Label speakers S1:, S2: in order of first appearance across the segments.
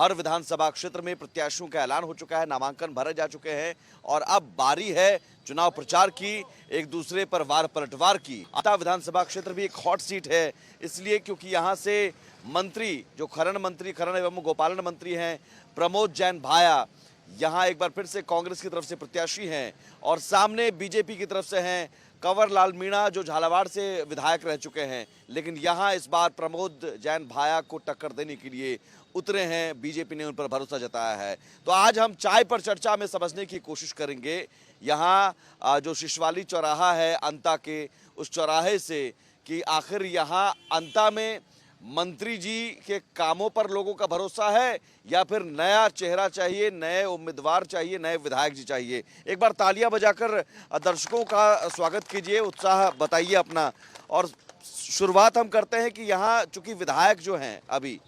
S1: हर विधानसभा क्षेत्र में प्रत्याशियों का ऐलान हो चुका है, नामांकन भरे जा चुके हैं और अब बारी है चुनाव प्रचार की, एक दूसरे पर वार पलटवार की। आता विधानसभा क्षेत्र भी एक हॉट सीट है, इसलिए क्योंकि यहां से मंत्री जो खनन एवं गोपालन मंत्री हैं प्रमोद जैन भाया यहां एक बार फिर से कांग्रेस की तरफ से प्रत्याशी हैं और सामने बीजेपी की तरफ से हैं कंवर लाल मीणा जो झालावाड़ से विधायक रह चुके हैं, लेकिन यहां इस बार प्रमोद जैन भाया को टक्कर देने के लिए उतरे हैं। बीजेपी ने उन पर भरोसा जताया है। तो आज हम चाय पर चर्चा में समझने की कोशिश करेंगे यहाँ जो शिशवाली चौराहा है अंता के, उस चौराहे से कि आखिर यहाँ अंता में मंत्री जी के कामों पर लोगों का भरोसा है या फिर नया चेहरा चाहिए, नए उम्मीदवार चाहिए, नए विधायक जी चाहिए। एक बार तालियां बजाकर दर्शकों का स्वागत कीजिए, उत्साह बताइए अपना। और शुरुआत हम करते हैं कि यहाँ चूंकि विधायक जो हैं अभी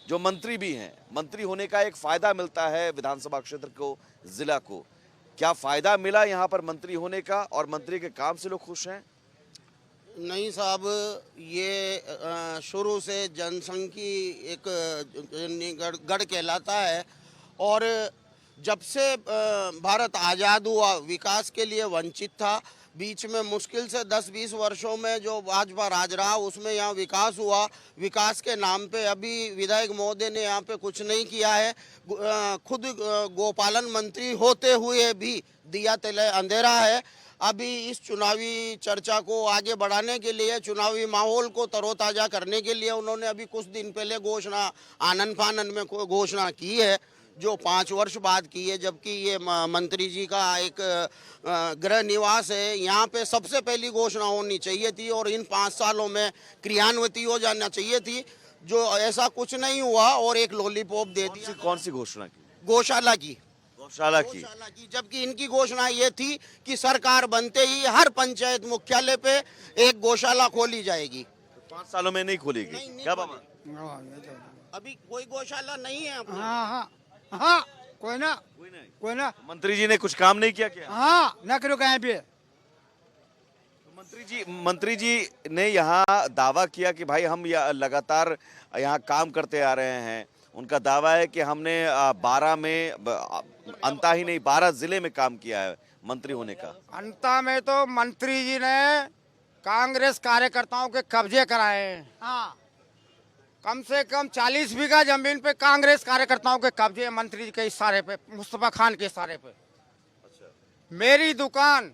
S1: जो मंत्री भी हैं, मंत्री होने का एक फायदा मिलता है विधानसभा क्षेत्र को, जिला को। क्या फायदा मिला यहाँ पर मंत्री होने का और मंत्री के काम से लोग खुश हैं?
S2: नहीं साहब, ये शुरू से जनसंघ की एक गढ़ कहलाता है और जब से भारत आज़ाद हुआ विकास के लिए वंचित था। बीच में मुश्किल से 10-20 वर्षों में जो भाजपा राज रहा उसमें यहाँ विकास हुआ। विकास के नाम पे अभी विधायक महोदय ने यहाँ पे कुछ नहीं किया है। खुद गोपालन मंत्री होते हुए भी दिया तले अंधेरा है। अभी इस चुनावी चर्चा को आगे बढ़ाने के लिए, चुनावी माहौल को तरोताज़ा करने के लिए उन्होंने अभी कुछ दिन पहले घोषणा आनन फानन में घोषणा की है जो 5 वर्ष बाद की है, जबकि ये मंत्री जी का एक गृह निवास है। यहाँ पे सबसे पहली घोषणा होनी चाहिए थी और इन 5 सालों में क्रियान्वित हो जाना चाहिए थी, जो ऐसा कुछ नहीं हुआ और एक लॉलीपॉप दे दी।
S1: कौन सी घोषणा की?
S2: गौशाला की। जबकि इनकी घोषणा ये थी कि सरकार बनते ही हर पंचायत मुख्यालय पे एक गौशाला खोली जाएगी।
S1: 5 सालों में नहीं खोलेगी? क्या बाबा?
S2: अभी कोई गौशाला नहीं है।
S3: हाँ, कोई ना।
S1: मंत्री जी ने कुछ काम नहीं किया क्या?
S3: हाँ, ना करो कहीं पे।
S1: मंत्री जी ने यहाँ दावा किया कि भाई हम लगातार यहाँ काम करते आ रहे हैं। उनका दावा है कि हमने 12 में अंता ही नहीं 12 जिले में काम किया है मंत्री होने का।
S3: अंता में तो मंत्री जी ने कांग्रेस कार्यकर्ताओं के कब्जे कराए हैं। हाँ, कम से कम 40 बीघा जमीन पे कांग्रेस कार्यकर्ताओं के कब्जे मंत्री जी के इशारे पे, मुस्तफा खान के इशारे पे। अच्छा। मेरी दुकान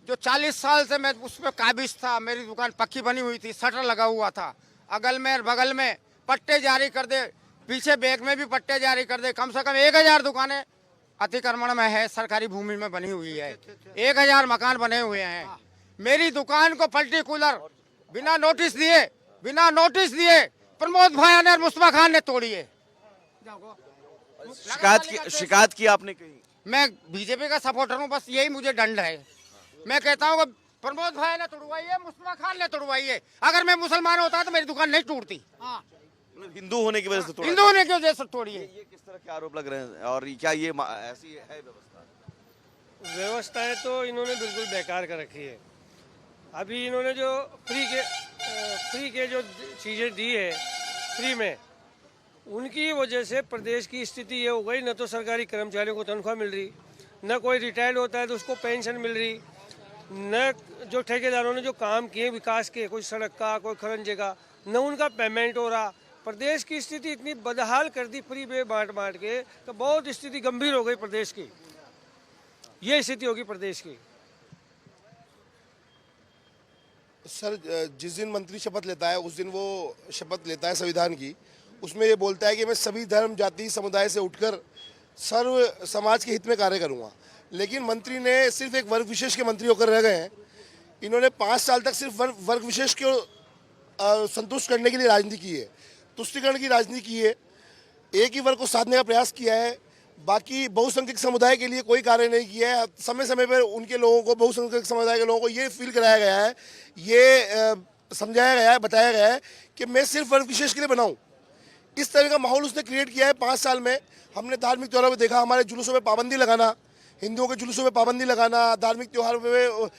S3: जो 40 साल से मैं उस पर काबिज था, मेरी दुकान पक्की बनी हुई थी, शटर लगा हुआ था, अगल में बगल में पट्टे जारी कर दे, पीछे बैग में भी पट्टे जारी कर दे। कम से कम 1000 दुकानें अतिक्रमण में है, सरकारी भूमि में बनी हुई है। 1000 मकान बने हुए हैं। मेरी दुकान को पर्टिकुलर बिना नोटिस दिए प्रमोद भाया ने और मुस्तफा खान ने तोड़ी है।
S1: शिकायत की आपने कहीं?
S3: मैं बीजेपी का सपोर्टर हूँ, बस यही मुझे दंड है। मैं कहता हूँ प्रमोद भाई ने तोड़वाई है, मुस्तफा खान ने तोड़वाई है। अगर मैं मुसलमान होता तो मेरी दुकान नहीं टूटती। हाँ,
S1: हिंदू होने की वजह से
S3: हिंदू होने की वजह से तोड़ी है।
S1: ये किस तरह के आरोप लग रहे हैं और क्या ये ऐसी है
S4: व्यवस्थाएं तो इन्होंने बिल्कुल बेकार कर रखी है। अभी इन्होंने जो फ्री के जो चीज़ें दी है फ्री में, उनकी वजह से प्रदेश की स्थिति ये हो गई, न तो सरकारी कर्मचारियों को तनख्वाह मिल रही, न कोई रिटायर्ड होता है तो उसको पेंशन मिल रही, न जो ठेकेदारों ने जो काम किए विकास के, कोई सड़क का, कोई खरंजे का, न उनका पेमेंट हो रहा। प्रदेश की स्थिति इतनी बदहाल कर दी फ्री में बांट के, तो बहुत स्थिति गंभीर हो गई प्रदेश की। ये स्थिति होगी प्रदेश की।
S5: सर, जिस दिन मंत्री शपथ लेता है उस दिन वो शपथ लेता है संविधान की, उसमें ये बोलता है कि मैं सभी धर्म जाति समुदाय से उठकर सर्व समाज के हित में कार्य करूँगा। लेकिन मंत्री ने सिर्फ एक वर्ग विशेष के मंत्री होकर रह गए हैं। इन्होंने 5 साल तक सिर्फ वर्ग विशेष को संतुष्ट करने के लिए राजनीति की है, तुष्टिकरण की राजनीति की है, एक ही वर्ग को साधने का प्रयास किया है। बाकी बहुसंख्यक समुदाय के लिए कोई कार्य नहीं किया है। समय समय पर उनके लोगों को, बहुसंख्यक समुदाय के लोगों को ये फील कराया गया है, ये समझाया गया है, बताया गया है कि मैं सिर्फ वर्ग विशेष के लिए बनाऊँ। इस तरह का माहौल उसने क्रिएट किया है 5 साल में। हमने धार्मिक त्योहारों पर देखा, हमारे जुलूसों में पाबंदी लगाना, हिंदुओं के जुलूसों में पाबंदी लगाना, धार्मिक त्योहारों में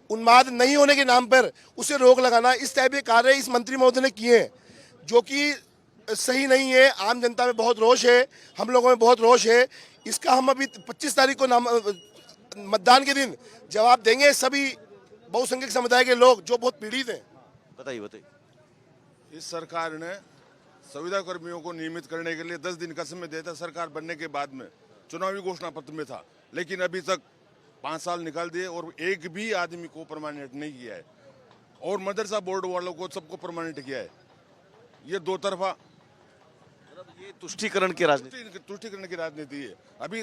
S5: उन्माद नहीं होने के नाम पर उसे रोक लगाना, इस टाइप के कार्य इस मंत्री महोदय ने किए हैं, जो कि सही नहीं है। आम जनता में बहुत रोष है, हम लोगों में बहुत रोष है। इसका हम अभी 25 तारीख को मतदान के दिन जवाब देंगे। सभी बहुसंख्यक समुदाय के लोग जो बहुत पीड़ित हैं।
S1: बताइए बताइए।
S6: इस सरकार ने संविदा कर्मियों को नियमित करने के लिए 10 दिन का समय दिया था। सरकार बनने के बाद में चुनावी घोषणा पत्र में था, लेकिन अभी तक 5 साल निकाल दिए और एक भी आदमी को परमानेंट नहीं किया है, और मदरसा बोर्ड वालों को सबको परमानेंट किया है। ये दो तरफा
S1: ये तुष्टीकरण की राजनीति।
S6: तुष्टीकरण की राजनीति है। अभी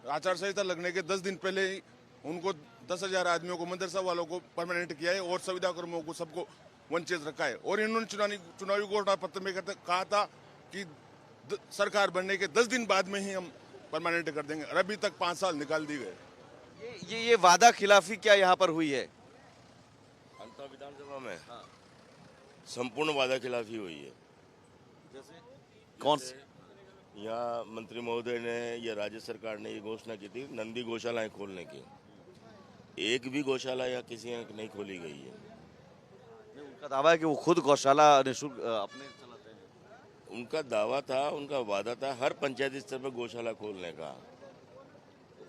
S6: आचार संहिता लगने के 10 दिन पहले ही उनको 10,000 आदमियों को, मदरसा वालों को परमानेंट किया है और संविदा कर्मियों को सबको वंचित रखा है। और इन्होंने चुनावी घोषणा पत्र में कहा था कि सरकार बनने के 10 दिन बाद में ही हम परमानेंट कर देंगे, और अभी तक 5 साल निकाल दिए गए।
S1: ये वादा खिलाफी क्या यहाँ पर हुई है?
S7: अंतर विधानसभा में संपूर्ण वादा खिलाफी हुई है।
S1: कौन से?
S7: यहाँ मंत्री महोदय ने या राज्य सरकार ने ये घोषणा की थी नंदी गौशालाएं खोलने की। एक भी गौशाला या किसी यहाँ नहीं खोली गई है।
S1: उनका दावा है कि वो खुद गौशाला निःशुल्क अपने चलाते हैं।
S7: उनका दावा था, उनका वादा था हर पंचायत स्तर पर गौशाला खोलने का।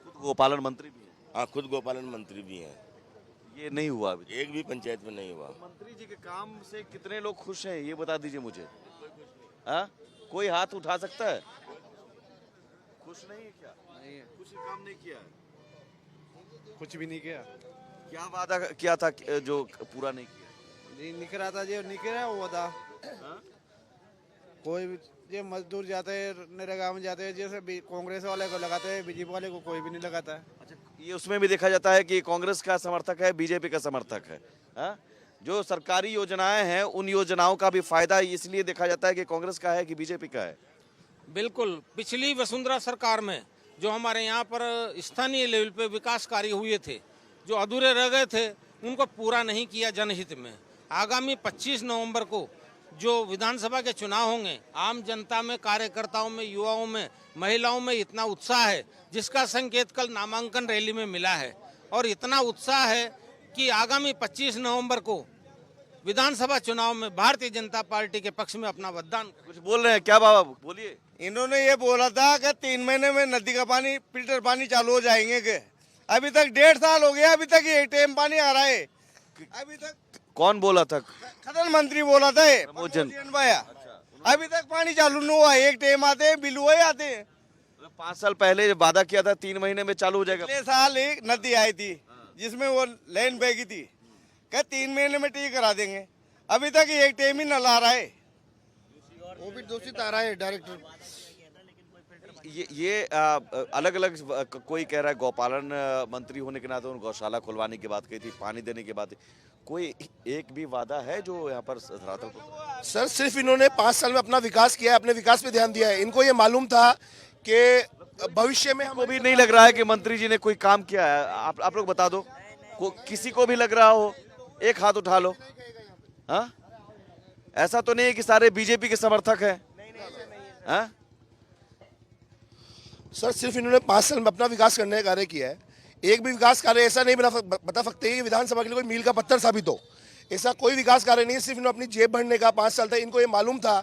S1: खुद गोपालन मंत्री भी हैं।
S7: हाँ, खुद गोपालन मंत्री भी हैं।
S1: ये नहीं हुआ अभी।
S7: एक भी पंचायत में नहीं हुआ।
S1: मंत्री जी के काम से कितने लोग खुश हैं ये बता दीजिए मुझे। हाँ, कोई हाथ उठा सकता है? खुश नहीं है क्या? नहीं है। कुछ काम नहीं किया है?
S8: कुछ भी नहीं किया।
S1: क्या वादा किया था जो पूरा नहीं किया?
S8: नहीं निकल रहा था, जो निकल रहा है वो वादा। कोई भी जो मजदूर जाते हैं नरेगा में जाते हैं, जैसे कांग्रेस वाले को लगाते हैं, बीजेपी वाले को कोई भी नहीं लगाता है।
S1: अच्छा, ये उसमें भी देखा जाता है कि कांग्रेस का समर्थक है, बीजेपी का समर्थक है। हाँ? जो सरकारी योजनाएं हैं उन योजनाओं का भी फायदा इसलिए देखा जाता है कि कांग्रेस का है कि बीजेपी का है।
S9: बिल्कुल। पिछली वसुंधरा सरकार में जो हमारे यहाँ पर स्थानीय लेवल पे विकास कार्य हुए थे, जो अधूरे रह गए थे, उनको पूरा नहीं किया जनहित में। आगामी 25 नवंबर को जो विधानसभा के चुनाव होंगे, आम जनता में, कार्यकर्ताओं में, युवाओं में, महिलाओं में इतना उत्साह है जिसका संकेत कल नामांकन रैली में मिला है। और इतना उत्साह है कि आगामी 25 नवंबर को विधानसभा चुनाव में भारतीय जनता पार्टी के पक्ष में अपना मतदान।
S1: कुछ बोल रहे हैं क्या बाबा? बोलिए।
S3: इन्होंने ये बोला था कि 3 महीने में नदी का पानी, फिल्टर पानी चालू हो जाएंगे के। अभी तक 1.5 साल हो गया, अभी तक ये टैम पानी आ रहा है। अभी तक
S1: कौन बोला था?
S3: खनन मंत्री बोला था
S1: प्रमोदजन
S3: भाया। अभी तक पानी चालू नहीं हुआ। एक टाइम आते हैं, बिल हुए आते हैं।
S1: 5 साल पहले वादा किया था 3 महीने में चालू हो जाएगा।
S3: पिछले साल एक नदी आई थी जिसमें वो लाइन बहगी थी, क्या 3 महीने में ठीक करा देंगे। अभी तक एक टाइम ही नल आ रहा है, वो भी दूषित आ रहा है डायरेक्टर।
S1: ये अलग अलग कोई कह रहा है गौपालन मंत्री होने के नाते उन्होंने गौशाला खुलवाने की बात कही थी, पानी देने की बात। कोई एक भी वादा है जो यहाँ पर धरातल पर?
S5: सर, सिर्फ इन्होंने 5 साल में अपना विकास किया है, अपने विकास पे ध्यान दिया है। इनको ये मालूम था कि भविष्य में
S1: हमको भी नहीं लग रहा है कि मंत्री जी ने कोई काम किया है। आप लोग बता दो, किसी को भी लग रहा हो, एक हाथ उठा लो। हाँ, ऐसा तो नहीं है कि सारे बीजेपी के समर्थक हैं। हाँ?
S5: सर, सिर्फ इन्होंने 5 साल में अपना विकास करने का कार्य किया है। एक भी विकास कार्य ऐसा नहीं बता सकते कि विधानसभा के लिए कोई मील का पत्थर साबित हो। ऐसा कोई विकास कार्य नहीं है। सिर्फ इन्होंने अपनी जेब भरने का 5 साल था। इनको ये मालूम था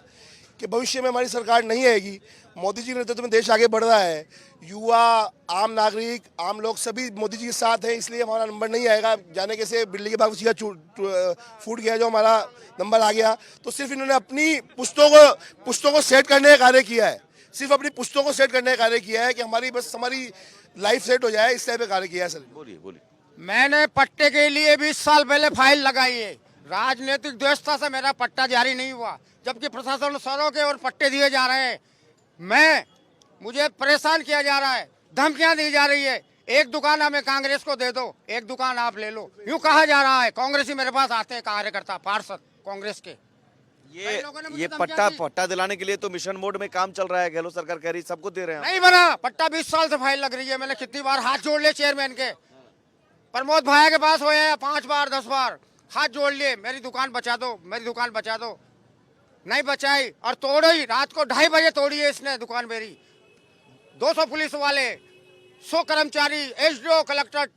S5: कि भविष्य में हमारी सरकार नहीं आएगी। मोदी जी के नेतृत्व में देश आगे बढ़ रहा है। युवा, आम नागरिक, आम लोग सभी मोदी जी के साथ हैं, इसलिए हमारा नंबर नहीं आएगा। जाने कैसे बिल्ली के भाग सीधा फूट गया जो हमारा नंबर आ गया। तो सिर्फ इन्होंने अपनी पुश्तों को सेट करने का कार्य किया है। सिर्फ अपनी पुश्तों को सेट करने का कार्य किया है कि हमारी लाइफ सेट हो जाए, इस टाइप का कार्य किया है। सर,
S1: बोलिए।
S3: मैंने पट्टे के लिए 20 साल पहले फाइल लगाई है। राजनीतिक द्वेषता से मेरा पट्टा जारी नहीं हुआ, जबकि प्रशासन सरों के और पट्टे दिए जा रहे हैं। मुझे परेशान किया जा रहा है, धमकियां दी जा रही है। एक दुकान हमें कांग्रेस को दे दो, एक दुकान आप ले लो, यूं कहा जा रहा है। कांग्रेसी मेरे पास आते हैं कार्यकर्ता, पार्षद कांग्रेस के।
S1: ये पट्टा दिलाने के लिए तो मिशन मोड में काम चल रहा है। गहलोत सरकार कह रही सबको दे रहे हैं।
S3: नहीं बना पट्टा, 20 साल से फाइल लग रही है। मैंने कितनी बार हाथ जोड़ लिए चेयरमैन के, प्रमोद भाई के पास हुए हैं 5 बार 10 बार हाथ जोड़ लिए, मेरी दुकान बचा दो, मेरी दुकान बचा दो। नहीं बचाई और तोड़ी। रात को 2:30 बजे तोड़ी है इसने दुकान मेरी। 200 पुलिस वाले, 100 कर्मचारी, एसडीओ, कलेक्टर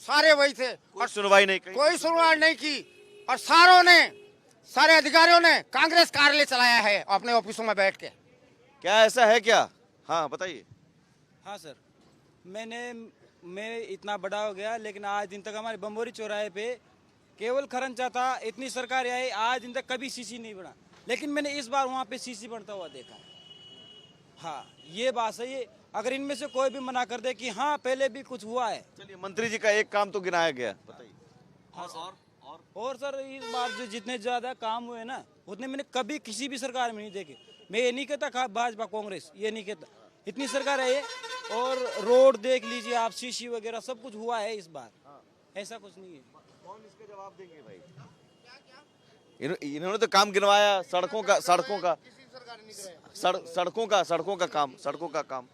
S3: सारे वही थे।
S1: कोई सुनवाई नहीं की।
S3: कोई सुनवाई नहीं की। और सारों ने सारे अधिकारियों ने कांग्रेस कार्यालय चलाया है अपने ऑफिसों में बैठ के।
S1: क्या ऐसा है क्या? हाँ बताइए।
S10: हाँ सर, मैं इतना बड़ा हो गया लेकिन आज दिन तक हमारे बम्बोरी चौराहे पे केवल खरंचा था, इतनी सरकार आई, आज दिन तक कभी सीसी नहीं बना, लेकिन मैंने इस बार वहाँ पे सीसी बनता हुआ देखा है। हाँ, ये बात सही है। अगर इनमें से कोई भी मना कर दे कि हाँ पहले भी कुछ हुआ है।
S1: चलिए, मंत्री जी का एक काम तो गिनाया गया, बताइए।
S10: हाँ सर, और सर इस बार जो जितने ज्यादा काम हुए ना उतने मैंने कभी किसी भी सरकार में नहीं देखे। मैं ये नहीं कहता भाजपा कांग्रेस, ये नहीं कहता, इतनी सरकार है ये। और रोड देख लीजिए आप, सीसी वगैरह सब कुछ हुआ है इस बार, ऐसा कुछ नहीं है।
S1: कौन इसका जवाब देंगे भाई? इन्होंने तो काम गिनवाया, सड़कों का काम।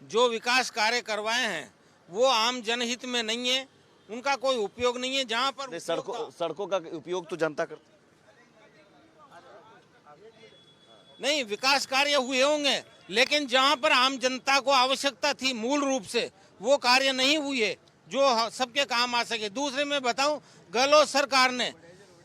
S9: जो विकास कार्य करवाए हैं वो आम जनहित में नहीं है, उनका कोई उपयोग नहीं है। जहाँ पर
S1: सड़कों का उपयोग तो जनता करती।
S9: नहीं, विकास कार्य हुए होंगे लेकिन जहाँ पर आम जनता को आवश्यकता थी मूल रूप से वो कार्य नहीं हुए जो सबके काम आ सके। दूसरे में बताऊं, गहलोत सरकार ने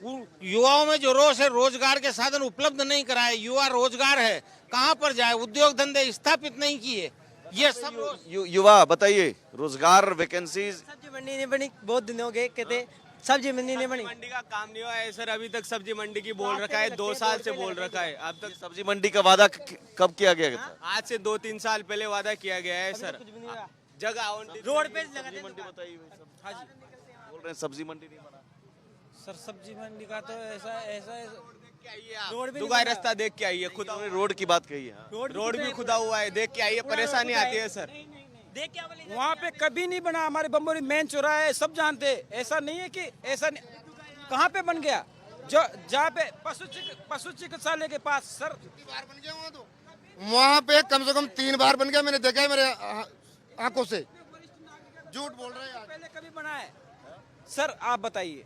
S9: युवाओं में जो रोष है, रोजगार के साधन उपलब्ध नहीं कराए। युवा रोजगार है कहाँ पर जाए, उद्योग धंधे स्थापित नहीं किए। ये सब
S1: युवा बताइए, रोजगार वैकेंसीज।
S11: सब्जी मंडी नहीं बनी, बहुत दिन हो गए कहते सब्जी मंडी नहीं बनी।
S12: मंडी का काम नहीं हुआ है सर, अभी तक सब्जी मंडी की बोल रखा है, 2 साल से बोल रखा है। अब तक
S1: सब्जी मंडी का वादा कब किया गया था?
S12: आज से 2-3 साल पहले वादा किया गया है सर। जगह
S11: रोड पे लगाते
S1: मंडी बताइए। हाँ जी, बोल रहे हैं सब्जी मंडी नहीं बना।
S10: सर सब्जी मंडी का तो ऐसा
S12: रोड भी दुगाई रास्ता देख के आइए, खुदा
S1: रोड की बात कही है।
S12: रोड भी खुदा हुआ है, देख के आइए, परेशानी आती है सर।
S10: वहाँ पे कभी नहीं बना। हमारे बम्बोरी मेन चौराहा है, सब जानते हैं। ऐसा नहीं है कि ऐसा नहीं, कहाँ पे बन गया? जो जहाँ पे पशु चिकित्सालय के पास सर
S3: बन गया वहाँ पे कम से कम 3 बार बन गया, मैंने देखा है मेरे आंखों से। झूठ बोल रहे हैं।
S10: पहले कभी बना है सर? आप बताइए।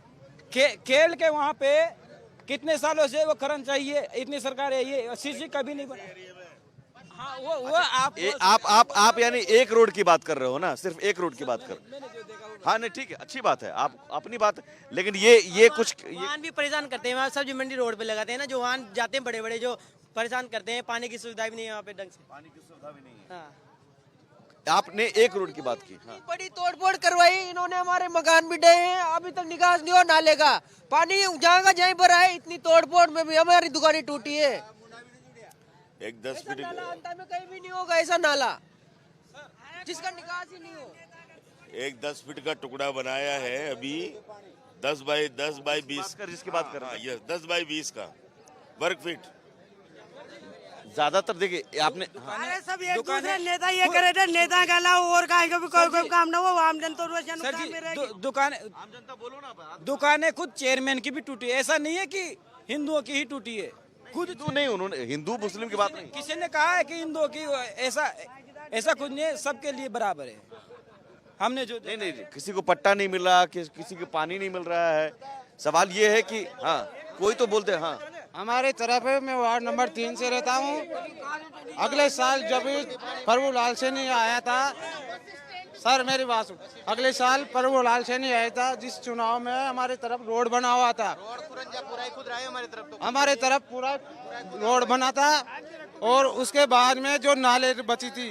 S10: खेल के वहाँ पे कितने सालों से वो करन चाहिए, इतनी सरकार है, ये सीसी कभी नहीं बना। हाँ, वो
S1: आप यानी एक रोड की बात कर रहे हो ना, सिर्फ एक रोड की बात कर। हाँ नहीं, ठीक है, अच्छी बात है, आप अपनी बात। लेकिन ये कुछ
S11: वाहन भी परेशान करते हैं। वहाँ सब्जी मंडी रोड पे लगाते हैं ना, जो वाहन जाते हैं बड़े बड़े, जो परेशान करते हैं। पानी की सुविधा भी नहीं है वहाँ पे ढंग से।
S1: पानी की सुविधा भी नहीं है।
S11: हाँ,
S1: आपने एक रोड की बात की। हाँ।
S11: बड़ी तोड़फोड़ करवाई इन्होंने, हमारे मकान भी डे हैं, अभी तक निकास नहीं हो नाले का। पानी जहाँ का जहीं पर आए, इतनी तोड़फोड़ में भी हमारी दुकानें टूटी है।
S7: एक 10 फीट
S11: अंता में कहीं भी नहीं होगा ऐसा नाला जिसका निकास ही नहीं हो।
S7: एक 10 फीट का टुकड़ा बनाया है अभी, 10 बाई 20
S1: का, जिसकी बात कर रहे हैं।
S7: 10 बाई 20 का वर्ग फीट।
S1: ज्यादातर देखिए आपने।
S11: अरे सब एक दूसरे नेता ये करे थे, नेता का अलावा और कोई काम ना हो। आम जनता
S10: सर जी दुकानें, आम जनता बोलो ना, दुकानें खुद चेयरमैन की भी टूटी है। ऐसा नहीं है कि हिंदुओं की ही टूटी है, खुद
S1: हिंदू नहीं, उन्होंने हिंदू मुस्लिम की बात नहीं।
S10: किसी ने कहा है कि हिंदुओं की, ऐसा कुछ नहीं है, सबके लिए बराबर है। हमने जो
S1: नहीं, किसी को पट्टा नहीं मिल रहा, किसी को पानी नहीं मिल रहा है। सवाल ये है कि हाँ, कोई तो बोलते हैं। हाँ,
S8: हमारे तरफ है, मैं वार्ड नंबर 3 से रहता हूँ। अगले साल जब प्रभुलाल सैनी आया था, सर मेरी बात सुन, अगले साल प्रभुलाल सैनी आया था, जिस चुनाव में हमारे तरफ रोड बना हुआ था, हमारे तरफ पूरा रोड बना था। और उसके बाद में जो नाले बची थी,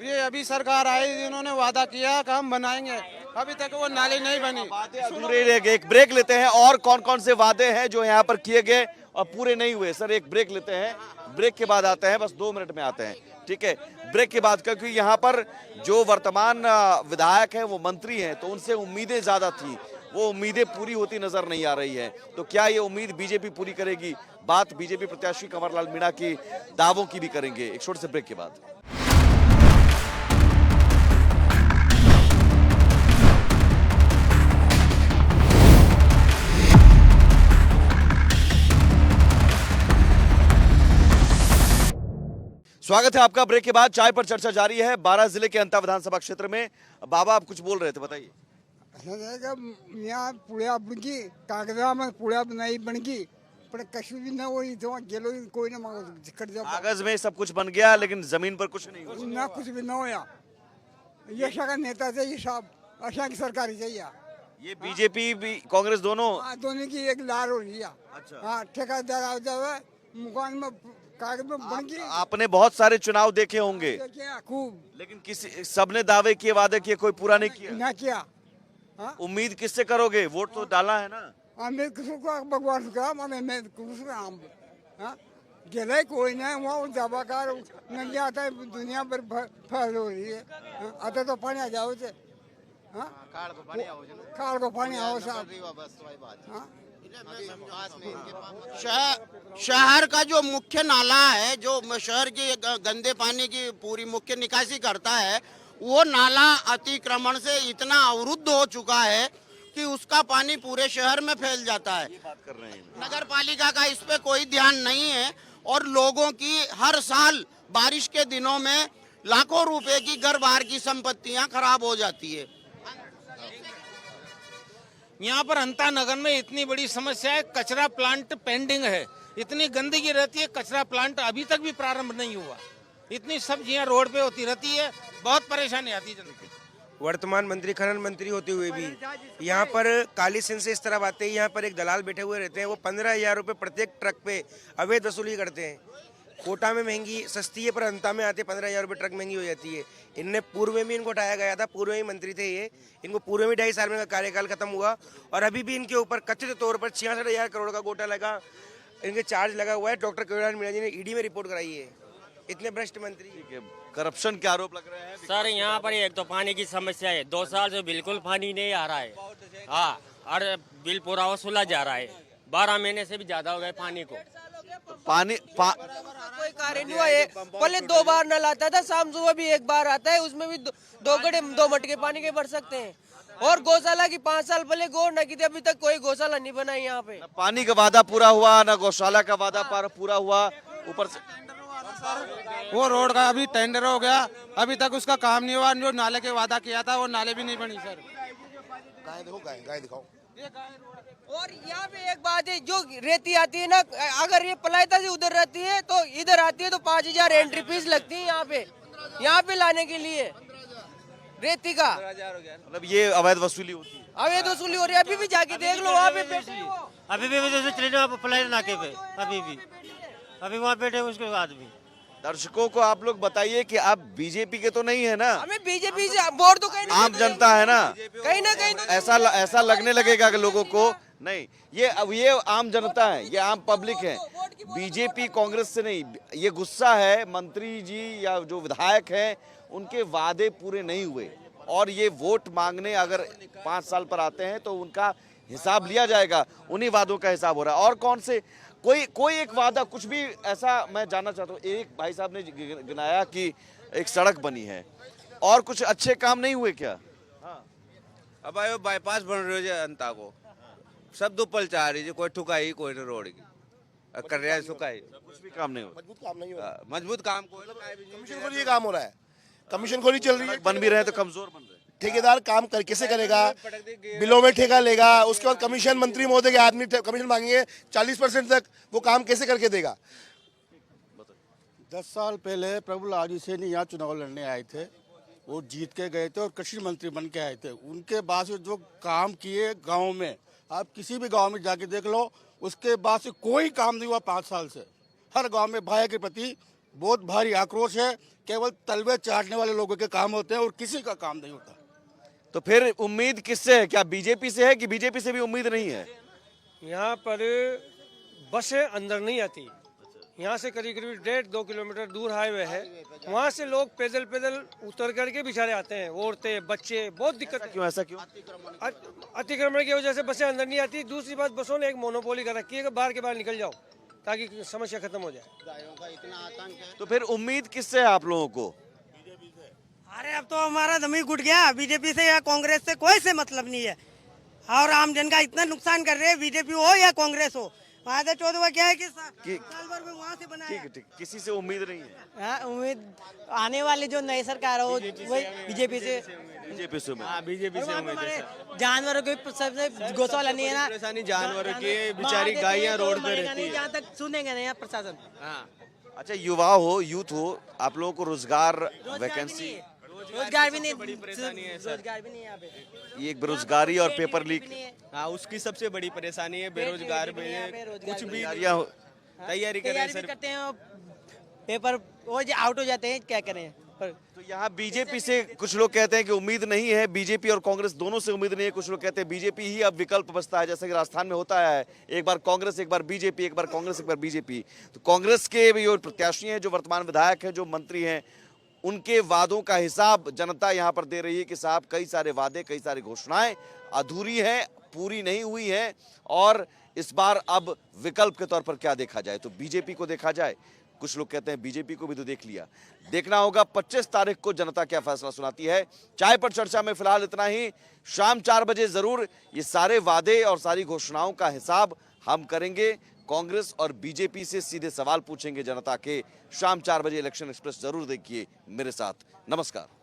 S8: ये अभी सरकार आई, इन्होंने वादा किया कि हम बनाएंगे, अभी तक वो नाली नहीं बनी।
S1: अधूरे रह गए। एक ब्रेक लेते हैं, और कौन कौन से वादे हैं जो यहाँ पर किए गए और पूरे नहीं हुए। सर एक ब्रेक लेते हैं, ब्रेक के बाद आते हैं, बस 2 मिनट में आते हैं, ठीक है? ब्रेक के बाद, क्योंकि यहाँ पर जो वर्तमान विधायक हैं वो मंत्री हैं, तो उनसे उम्मीदें ज्यादा थी, वो उम्मीदें पूरी होती नजर नहीं आ रही है। तो क्या ये उम्मीद बीजेपी पूरी करेगी? बात बीजेपी प्रत्याशी कंवरलाल मीणा की दावों की भी करेंगे एक छोटे से ब्रेक के बाद। स्वागत है आपका ब्रेक के बाद। चाय पर चर्चा जारी है। 12 जिले के अंता विधानसभा क्षेत्र में। बाबा आप कुछ बोल रहे थे, बताइए।
S13: यहाँ पुळ्या बनकी, कागजा में पुळ्या नहीं बनकी, पर कशु भी ना वही जो गेलो कोई ना
S1: कागज में सब कुछ बन गया, लेकिन जमीन पर कुछ नहीं हुआ।
S13: ना कुछ भी ना होया। यशा का नेता चाहिए साहब, अशा की सरकार चाहिए।
S1: ये बीजेपी भी कांग्रेस दोनों।
S13: हाँ, दोनों की एक लार हो रही है।
S1: अच्छा।
S13: हाँ, ठेकेदार आ जावे मकान में कागज में बन गई।
S1: आपने बहुत सारे चुनाव देखे होंगे,
S13: देखिए खूब
S1: लेकिन किसी सबने दावे किए, वादे किए, कोई पूरा नहीं किया।
S13: ना किया। हाँ,
S1: उम्मीद किससे करोगे? वोट तो डाला है ना।
S13: हमें किसी को भगवान का मैं कुछ नाम हाँ गेले कोई नहीं वहाँ दबाकार नहीं आता है दुनिया पर फैल हो रही है। हाँ, आता तो पानी आ जाओ से। हाँ, खाल को पानी आओ साहब। हाँ,
S2: शहर का जो मुख्य नाला है, जो शहर की गंदे पानी की पूरी मुख्य निकासी करता है, वो नाला अतिक्रमण से इतना अवरुद्ध हो चुका है कि उसका पानी पूरे शहर में फैल जाता है।
S1: बात कर रहे हैं।
S2: नगर पालिका का इस पे कोई ध्यान नहीं है और लोगों की हर साल बारिश के दिनों में लाखों रुपए की घर बार की संपत्तियां खराब हो जाती है।
S9: यहाँ पर अंता नगर में इतनी बड़ी समस्या है, कचरा प्लांट पेंडिंग है, इतनी गंदगी रहती है, कचरा प्लांट अभी तक भी प्रारंभ नहीं हुआ, इतनी सब्जियां रोड पे होती रहती है, बहुत परेशानी आती है जनता को।
S14: वर्तमान मंत्री खनन मंत्री होते हुए भी यहाँ पर काली सिंह से इस तरह आते हैं। यहाँ पर एक दलाल बैठे हुए रहते हैं, वो 15,000 रुपये प्रत्येक ट्रक पे अवैध वसूली करते हैं। कोटा में महंगी सस्ती है, पर अंता में आते 15,000 रुपये ट्रक महंगी हो जाती है। इनने पूर्व में भी इनको उठाया गया था, पूर्व में मंत्री थे ये, इनको पूर्व में 2.5 साल में कार्यकाल खत्म हुआ और अभी भी इनके ऊपर कथित तौर पर 66,000 करोड़ का घोटाला लगा, इनके चार्ज लगा हुआ है। डॉक्टर कविराज मीणा जी ने ईडी में रिपोर्ट कराई है। इतने भ्रष्ट मंत्री।
S1: करप्शन के आरोप लग रहे हैं
S12: सर। यहाँ पर एक तो पानी की समस्या है, 2 साल से बिल्कुल पानी नहीं आ रहा है। हाँ, और बिल पूरा वसूला जा रहा है, 12 महीने से भी ज्यादा हो गए पानी को।
S11: कोई कार्य नहीं हुआ है। पहले 2 बार नल आता था, शाम सुबह भी 1 बार आता है, उसमें भी 2 मटके पानी के भर सकते हैं। और गौशाला की 5 साल पहले गौ न की थी, अभी तक कोई गौशाला नहीं बनाई यहाँ पे।
S1: पानी का वादा पूरा हुआ, ना गौशाला का वादा पूरा हुआ। ऊपर से
S8: वो रोड का अभी टेंडर हो गया, अभी तक उसका काम नहीं हुआ। जो नाले के वादा किया था वो नाले भी नहीं बनी सर।
S5: गाय दिखाओ।
S11: और यहाँ पे एक बात है, जो रेती आती है ना, अगर ये पलायता से उधर रहती है तो इधर आती है तो 5,000 एंट्री फीस लगती है यहाँ पे लाने के लिए रेती का।
S1: मतलब ये अवैध वसूली होती है।
S11: अवैध वसूली हो रही है। अभी भी जाके देख लो, वहाँ पे बैठे हैं वो।
S12: अभी भी चले जाओ पलायन नाके पे, अभी वहाँ बैठे उसके बाद भी।
S1: दर्शकों को आप लोग बताइए कि आप बीजेपी के तो नहीं है ना?
S11: हमें बीजेपी से वोट तो कहीं
S1: आम जनता है ना,
S11: कहीं ना कहीं तो
S1: ऐसा लगने लगेगा कि लोगों को नहीं, ये आम जनता है, ये आम पब्लिक है, बीजेपी कांग्रेस से नहीं। ये गुस्सा है मंत्री जी या जो विधायक हैं, उनके वादे पूरे नहीं हुए और ये वोट मांगने अगर 5 साल पर आते हैं तो उनका हिसाब लिया जाएगा। उन्हीं वादों का हिसाब हो रहा है। और कौन से कोई एक वादा कुछ भी ऐसा मैं जानना चाहता हूँ। एक भाई साहब ने गिनाया कि एक सड़क बनी है, और कुछ अच्छे काम नहीं हुए क्या?
S14: अब आयो बाईपास बन रही है अंता को, सब दुपल चाह रही है, कोई ठुकाई कोई न रोड की कर रहा है, सुखाई
S1: कुछ भी काम नहीं हुआ।
S5: मजबूत काम नहीं हो रहा।
S14: मजबूत काम कोई
S5: कमीशन खोरी काम हो रहा है, कमीशन खोरी चल रही है।
S1: बन भी रहे तो कमजोर बन रहे।
S5: ठेकेदार काम कर कैसे करेगा? बिलों में ठेका लेगा, उसके बाद कमीशन मंत्री महोदय के आदमी कमीशन मांगेंगे 40% तक, वो काम कैसे करके देगा?
S15: 10 साल पहले प्रभुलाल जी सैनी यहाँ चुनाव लड़ने आए थे, वो जीत के गए थे और कृषि मंत्री बन के आए थे। उनके बाद से जो काम किए गाँव में, आप किसी भी गाँव में जाके देख लो, उसके बाद से कोई काम नहीं हुआ 5 साल से। हर गाँव में भाई के प्रति बहुत भारी आक्रोश है, केवल तलवे चाटने वाले लोगों के काम होते हैं और किसी का काम नहीं होता।
S1: तो फिर उम्मीद किससे है? क्या बीजेपी से है कि बीजेपी से भी उम्मीद नहीं है?
S4: यहाँ पर बसें अंदर नहीं आती। यहाँ से करीब 1.5-2 किलोमीटर दूर हाईवे है, वहाँ से लोग पैदल उतर करके बेचारे आते हैं, औरतें बच्चे, बहुत दिक्कत है।
S1: क्यों ऐसा क्यों?
S4: अतिक्रमण की वजह से बसें अंदर नहीं आती। दूसरी बात, बसों ने एक मोनोपोली कर रखी है कि बाहर के बाहर निकल जाओ ताकि समस्या खत्म हो जाए।
S1: तो फिर उम्मीद किससे है आप लोगों को?
S16: अरे अब तो हमारा दमी घुट गया, बीजेपी से या कांग्रेस से कोई से मतलब नहीं है। और आम जन का इतना नुकसान कर रहे हैं, बीजेपी हो या कांग्रेस हो। वादा 14 क्या है कि साल भर में वहाँ से बनाया।
S1: ठीक, किसी से उम्मीद नहीं है।
S16: उम्मीद आने वाली जो नई सरकार हो वही बीजेपी से
S1: बीजेपी से
S16: उम्मीद है। जानवरों के सबसे गौशाला नहीं है ना,
S12: जानवरों की बेचारी गायें रोड पे रहती है,
S16: जहाँ तक सुनेंगे नहीं प्रशासन।
S1: अच्छा, युवा हो, यूथ हो, आप लोगों को रोजगार वैकेंसी
S16: रोजगार भी नहीं, रोजगार भी नहीं यहाँ पे।
S1: ये एक बेरोजगारी और पेपर लीक
S10: हाँ, उसकी सबसे बड़ी परेशानी है, बेरोजगार कुछ भी
S16: तैयारी करते हैं, पेपर वो आउट हो जाते हैं, क्या करें।
S1: तो यहाँ बीजेपी से कुछ लोग कहते हैं कि उम्मीद नहीं है, बीजेपी और कांग्रेस दोनों से उम्मीद नहीं है। कुछ लोग कहते हैं बीजेपी ही अब विकल्प बचता है, जैसा कि राजस्थान में होता है, एक बार कांग्रेस एक बार बीजेपी, एक बार कांग्रेस एक बार बीजेपी। तो कांग्रेस के भी जो प्रत्याशी हैं, जो वर्तमान विधायक हैं, जो मंत्री हैं, उनके वादों का हिसाब जनता यहाँ पर दे रही है कि साहब कई सारे वादे, कई सारी घोषणाएं अधूरी हैं, पूरी नहीं हुई हैं, और इस बार अब विकल्प के तौर पर क्या देखा जाए, तो बीजेपी को देखा जाए। कुछ लोग कहते हैं बीजेपी को भी तो देख लिया। देखना होगा 25 तारीख को जनता क्या फैसला सुनाती है। चाय पर चर्चा में फिलहाल इतना ही। शाम 4 बजे जरूर ये सारे वादे और सारी घोषणाओं का हिसाब हम करेंगे। कांग्रेस और बीजेपी से सीधे सवाल पूछेंगे जनता के। शाम 4 बजे इलेक्शन एक्सप्रेस जरूर देखिए मेरे साथ। नमस्कार।